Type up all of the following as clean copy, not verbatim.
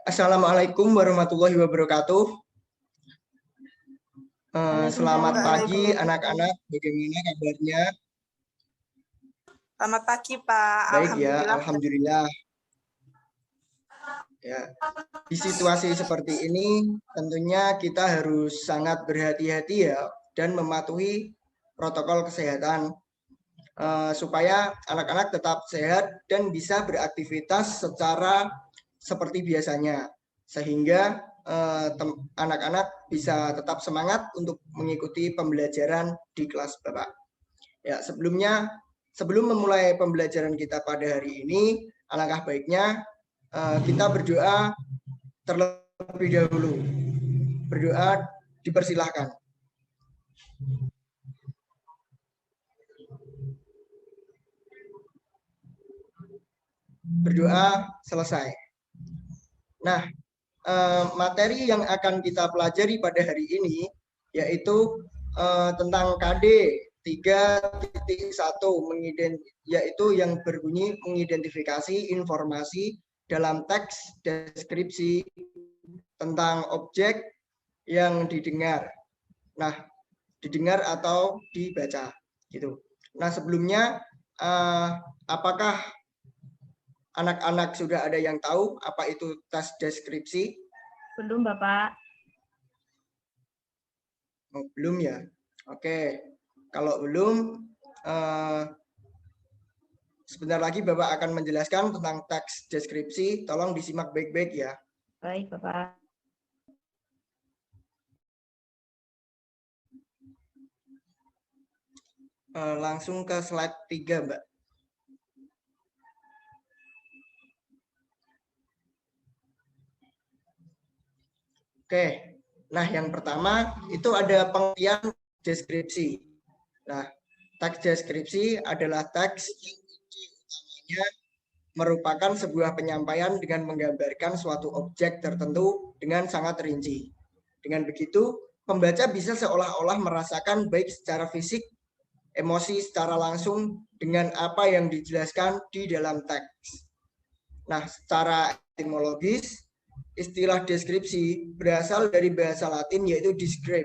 Assalamualaikum warahmatullahi wabarakatuh. Selamat pagi anak-anak, bagaimana kabarnya? Selamat pagi Pak. Baik ya, alhamdulillah. Ya, di situasi seperti ini tentunya kita harus sangat berhati-hati ya dan mematuhi protokol kesehatan supaya anak-anak tetap sehat dan bisa beraktivitas secara seperti biasanya, sehingga anak-anak bisa tetap semangat untuk mengikuti pembelajaran di kelas Bapak. Ya, sebelum memulai pembelajaran kita pada hari ini, alangkah baiknya kita berdoa terlebih dahulu. Berdoa dipersilahkan. Berdoa selesai. Nah, materi yang akan kita pelajari pada hari ini yaitu tentang KD 3.1 yaitu yang berbunyi mengidentifikasi informasi dalam teks deskripsi tentang objek yang didengar. Nah, didengar atau dibaca gitu. Nah, sebelumnya apakah anak-anak sudah ada yang tahu apa itu tes deskripsi? Belum, Bapak. Oh, belum ya? Oke. Kalau belum, sebentar lagi Bapak akan menjelaskan tentang teks deskripsi. Tolong disimak baik-baik ya. Baik, Bapak. Langsung ke slide 3, Mbak. Oke, nah yang pertama itu ada pengertian deskripsi. Nah, teks deskripsi adalah teks yang utamanya merupakan sebuah penyampaian dengan menggambarkan suatu objek tertentu dengan sangat rinci. Dengan begitu, pembaca bisa seolah-olah merasakan baik secara fisik, emosi secara langsung dengan apa yang dijelaskan di dalam teks. Nah, secara etimologis, istilah deskripsi berasal dari bahasa Latin yaitu describe,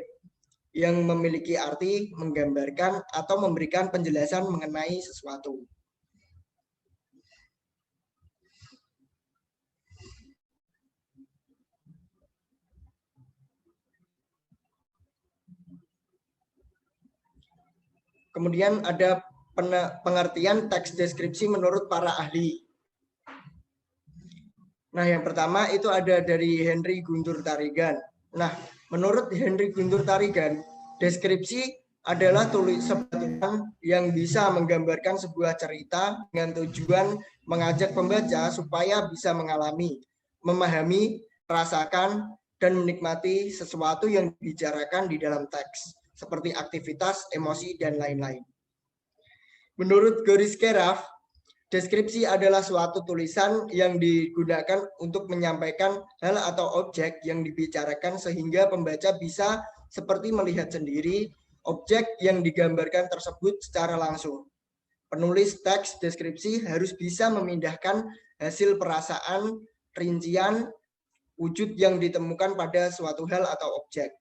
yang memiliki arti menggambarkan atau memberikan penjelasan mengenai sesuatu. Kemudian ada pengertian teks deskripsi menurut para ahli. Nah, yang pertama itu ada dari Henry Guntur Tarigan. Nah, menurut Henry Guntur Tarigan, deskripsi adalah tulisan yang bisa menggambarkan sebuah cerita dengan tujuan mengajak pembaca supaya bisa mengalami, memahami, merasakan, dan menikmati sesuatu yang dibicarakan di dalam teks, seperti aktivitas, emosi, dan lain-lain. Menurut Goris Keraf, deskripsi adalah suatu tulisan yang digunakan untuk menyampaikan hal atau objek yang dibicarakan sehingga pembaca bisa seperti melihat sendiri objek yang digambarkan tersebut secara langsung. Penulis teks deskripsi harus bisa memindahkan hasil perasaan, rincian, wujud yang ditemukan pada suatu hal atau objek.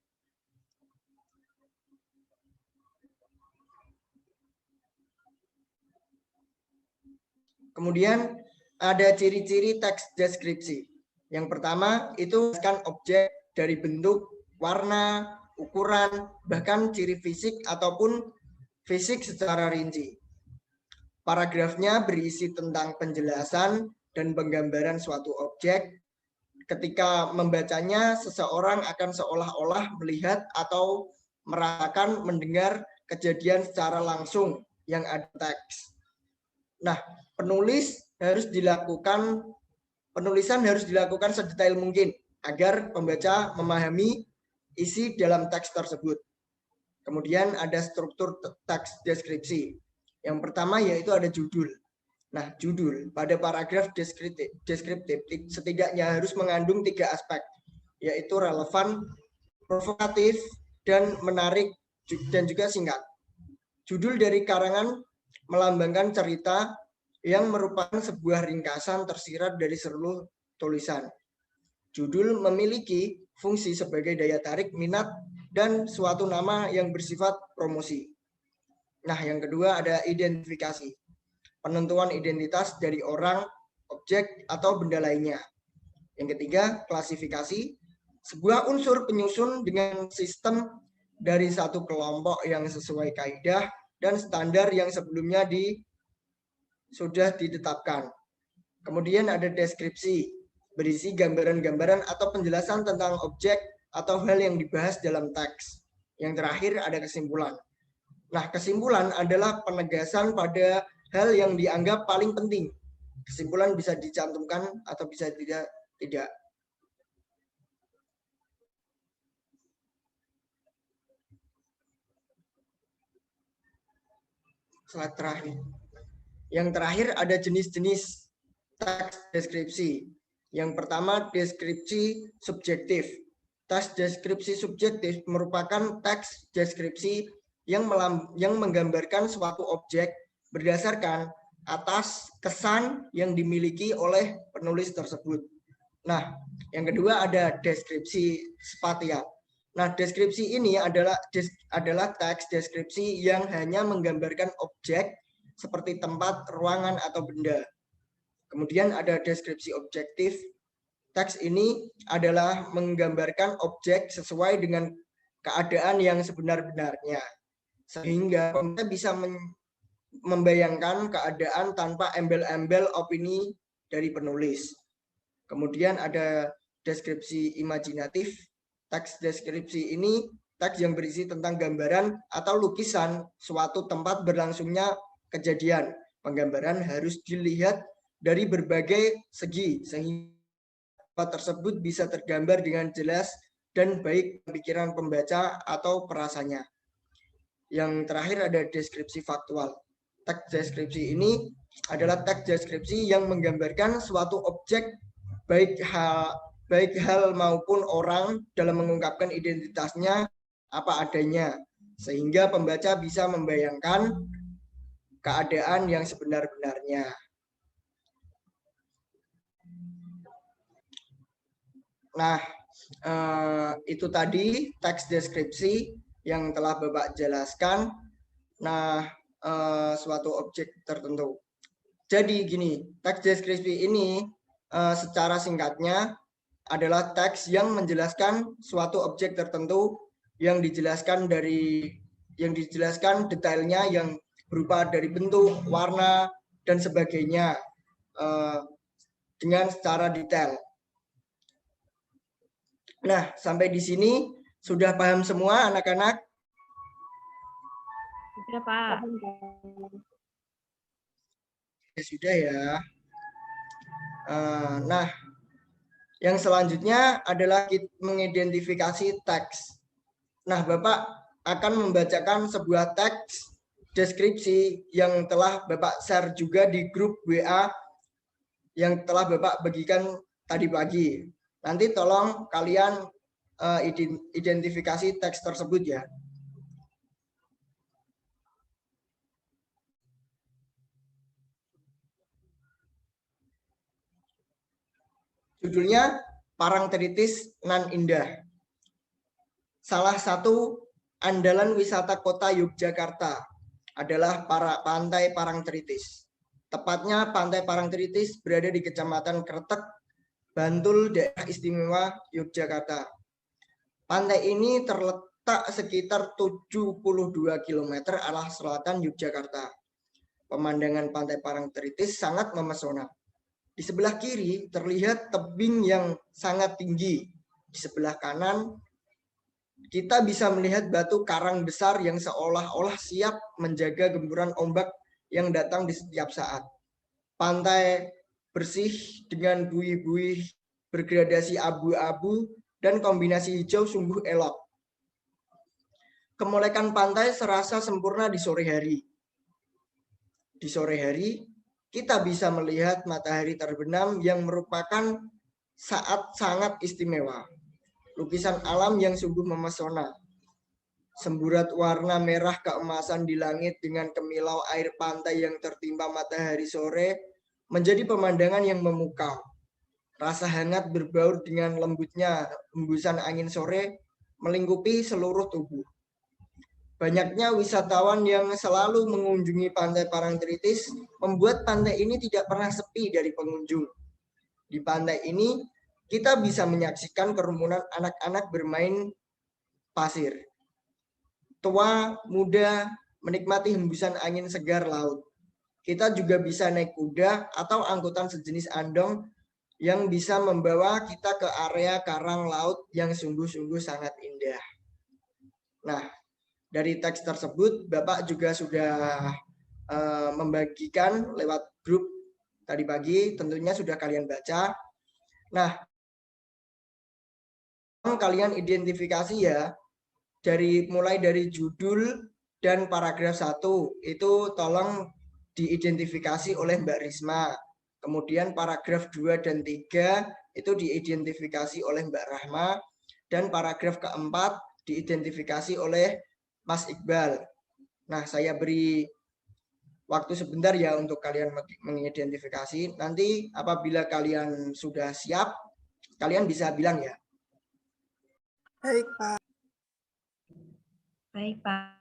Kemudian ada ciri-ciri teks deskripsi. Yang pertama itu kan objek dari bentuk, warna, ukuran, bahkan ciri fisik ataupun fisik secara rinci. Paragrafnya berisi tentang penjelasan dan penggambaran suatu objek. Ketika membacanya, seseorang akan seolah-olah melihat atau merasakan mendengar kejadian secara langsung yang ada teks. Nah, penulisan harus dilakukan sedetail mungkin agar pembaca memahami isi dalam teks tersebut. Kemudian ada struktur teks deskripsi. Yang pertama yaitu ada judul. Nah, judul pada paragraf deskriptif setidaknya harus mengandung 3 aspek, yaitu relevan, provokatif, dan menarik, dan juga singkat. Judul dari karangan melambangkan cerita yang merupakan sebuah ringkasan tersirat dari seluruh tulisan. Judul memiliki fungsi sebagai daya tarik minat dan suatu nama yang bersifat promosi. Nah, yang kedua ada identifikasi. Penentuan identitas dari orang, objek, atau benda lainnya. Yang ketiga, klasifikasi. Sebuah unsur penyusun dengan sistem dari satu kelompok yang sesuai kaidah dan standar yang sebelumnya sudah ditetapkan. Kemudian ada deskripsi, berisi gambaran-gambaran atau penjelasan tentang objek atau hal yang dibahas dalam teks. Yang terakhir ada kesimpulan. Nah, kesimpulan adalah penegasan pada hal yang dianggap paling penting. Kesimpulan bisa dicantumkan atau bisa tidak. Slide terakhir. Yang terakhir ada jenis-jenis teks deskripsi. Yang pertama, deskripsi subjektif. Teks deskripsi subjektif merupakan teks deskripsi yang menggambarkan suatu objek berdasarkan atas kesan yang dimiliki oleh penulis tersebut. Nah, yang kedua ada deskripsi spasial. Nah, deskripsi ini adalah teks deskripsi yang hanya menggambarkan objek seperti tempat, ruangan, atau benda. Kemudian ada deskripsi objektif. Teks ini adalah menggambarkan objek sesuai dengan keadaan yang sebenar-benarnya. Sehingga kita bisa membayangkan keadaan tanpa embel-embel opini dari penulis. Kemudian ada deskripsi imajinatif. Teks deskripsi ini teks yang berisi tentang gambaran atau lukisan suatu tempat berlangsungnya kejadian. Penggambaran harus dilihat dari berbagai segi sehingga tersebut bisa tergambar dengan jelas dan baik pikiran pembaca atau perasanya. Yang terakhir ada deskripsi faktual. Teks deskripsi ini adalah teks deskripsi yang menggambarkan suatu objek baik hal maupun orang dalam mengungkapkan identitasnya apa adanya, sehingga pembaca bisa membayangkan keadaan yang sebenar-benarnya. Nah, itu tadi teks deskripsi yang telah Bapak jelaskan. Nah, suatu objek tertentu. Jadi gini, teks deskripsi ini secara singkatnya adalah teks yang menjelaskan suatu objek tertentu yang dijelaskan detailnya yang berupa dari bentuk, warna, dan sebagainya dengan secara detail. Nah, sampai di sini sudah paham semua anak-anak? Sudah, Pak. Sudah ya. Nah, yang selanjutnya adalah mengidentifikasi teks. Nah, Bapak akan membacakan sebuah teks deskripsi yang telah Bapak share juga di grup WA yang telah Bapak bagikan tadi pagi. Nanti tolong kalian identifikasi teks tersebut ya. Judulnya Parangtritis Nan Indah. Salah satu andalan wisata kota Yogyakarta adalah Pantai Parangtritis. Tepatnya Pantai Parangtritis berada di Kecamatan Kretek, Bantul, Daerah Istimewa Yogyakarta. Pantai ini terletak sekitar 72 km arah selatan Yogyakarta. Pemandangan Pantai Parangtritis sangat memesona. Di sebelah kiri terlihat tebing yang sangat tinggi. Di sebelah kanan kita bisa melihat batu karang besar yang seolah-olah siap menjaga gempuran ombak yang datang di setiap saat. Pantai bersih dengan buih-buih bergradasi abu-abu dan kombinasi hijau sungguh elok. Kemolekan pantai serasa sempurna di sore hari. Di sore hari, kita bisa melihat matahari terbenam yang merupakan saat sangat istimewa. Lukisan alam yang sungguh memesona. Semburat warna merah keemasan di langit dengan kemilau air pantai yang tertimpa matahari sore menjadi pemandangan yang memukau. Rasa hangat berbaur dengan lembutnya hembusan angin sore melingkupi seluruh tubuh. Banyaknya wisatawan yang selalu mengunjungi Pantai Parangtritis membuat pantai ini tidak pernah sepi dari pengunjung. Di pantai ini, kita bisa menyaksikan kerumunan anak-anak bermain pasir. Tua, muda, menikmati hembusan angin segar laut. Kita juga bisa naik kuda atau angkutan sejenis andong yang bisa membawa kita ke area karang laut yang sungguh-sungguh sangat indah. Nah, dari teks tersebut, Bapak juga sudah membagikan lewat grup tadi pagi, tentunya sudah kalian baca. Nah, kalian identifikasi ya, mulai dari judul dan paragraf 1, itu tolong diidentifikasi oleh Mbak Risma. Kemudian paragraf 2 dan 3, itu diidentifikasi oleh Mbak Rahma. Dan paragraf keempat, diidentifikasi oleh Mas Iqbal. Nah, saya beri waktu sebentar ya untuk kalian mengidentifikasi. Nanti apabila kalian sudah siap, kalian bisa bilang ya. Baik, Pak. Baik, Pak.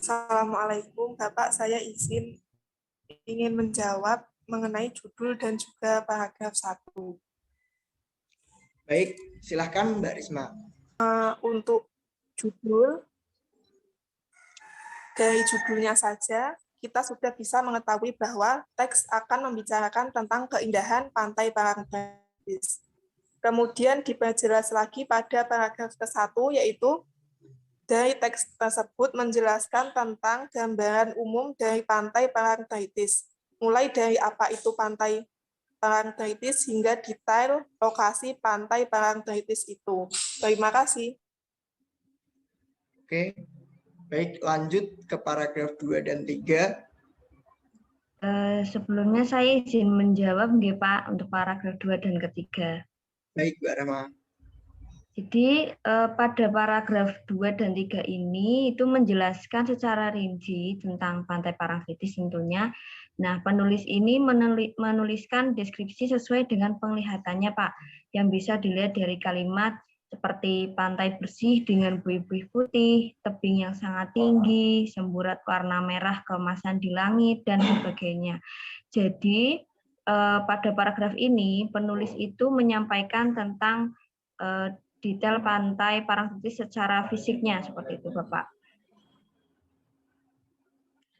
Assalamualaikum, Bapak. Saya ingin menjawab mengenai judul dan juga paragraf 1. Baik, silahkan Mbak Risma. Untuk judul, dari judulnya saja, kita sudah bisa mengetahui bahwa teks akan membicarakan tentang keindahan Pantai Parangtritis. Kemudian diperjelas lagi pada paragraf ke-1, yaitu dari teks tersebut menjelaskan tentang gambaran umum dari Pantai Parangtritis, mulai dari apa itu Pantai Parangtritis hingga detail lokasi Pantai Parangtritis itu. Terima kasih. Oke, baik, lanjut ke paragraf 2 dan 3. Sebelumnya saya izin menjawab nggih, Pak, untuk paragraf 2 dan ketiga. Baik, Mbak Rahma. Jadi pada paragraf 2 dan 3 ini itu menjelaskan secara rinci tentang Pantai Parangtritis tentunya. Nah, penulis ini menuliskan deskripsi sesuai dengan penglihatannya, Pak, yang bisa dilihat dari kalimat seperti pantai bersih dengan buih-buih putih, tebing yang sangat tinggi, semburat warna merah keemasan di langit, dan sebagainya. Jadi pada paragraf ini penulis itu menyampaikan tentang detail Pantai Parangtritis secara fisiknya, seperti itu, Bapak.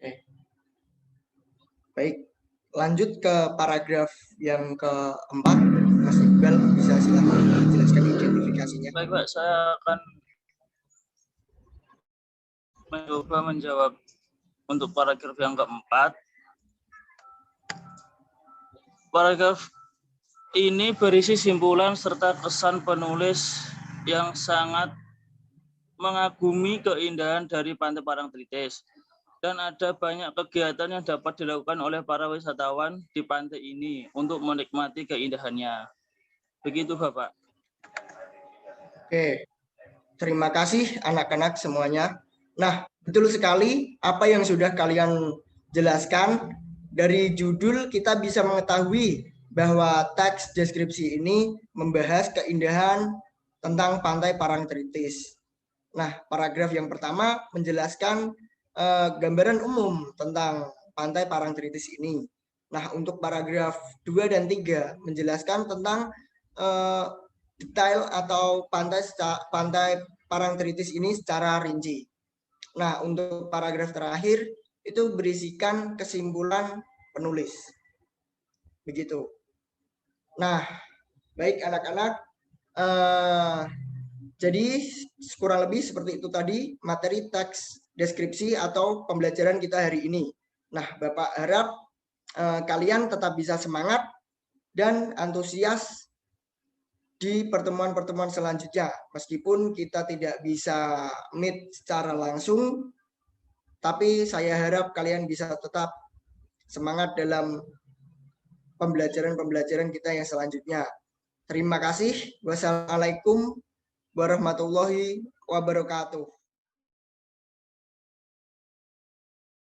Oke. Baik, lanjut ke paragraf yang keempat. Mas Iqbal bisa silakan menjelaskan identifikasinya. Baik, Pak, saya akan mencoba menjawab untuk paragraf yang keempat. Paragraf ini berisi simpulan serta kesan penulis yang sangat mengagumi keindahan dari Pantai Parangtritis. Dan ada banyak kegiatan yang dapat dilakukan oleh para wisatawan di pantai ini untuk menikmati keindahannya. Begitu, Bapak. Oke, terima kasih anak-anak semuanya. Nah, betul sekali apa yang sudah kalian jelaskan. Dari judul kita bisa mengetahui bahwa teks deskripsi ini membahas keindahan tentang Pantai Parangtritis. Nah, paragraf yang pertama menjelaskan gambaran umum tentang Pantai Parangtritis ini. Nah, untuk paragraf 2 dan 3 menjelaskan tentang detail atau Pantai Parangtritis ini secara rinci. Nah, untuk paragraf terakhir itu berisikan kesimpulan penulis. Begitu. Nah, baik anak-anak, jadi kurang lebih seperti itu tadi materi teks deskripsi atau pembelajaran kita hari ini. Nah, Bapak harap kalian tetap bisa semangat dan antusias di pertemuan-pertemuan selanjutnya. Meskipun kita tidak bisa meet secara langsung, tapi saya harap kalian bisa tetap semangat dalam pembelajaran-pembelajaran kita yang selanjutnya. Terima kasih. Wassalamualaikum warahmatullahi wabarakatuh.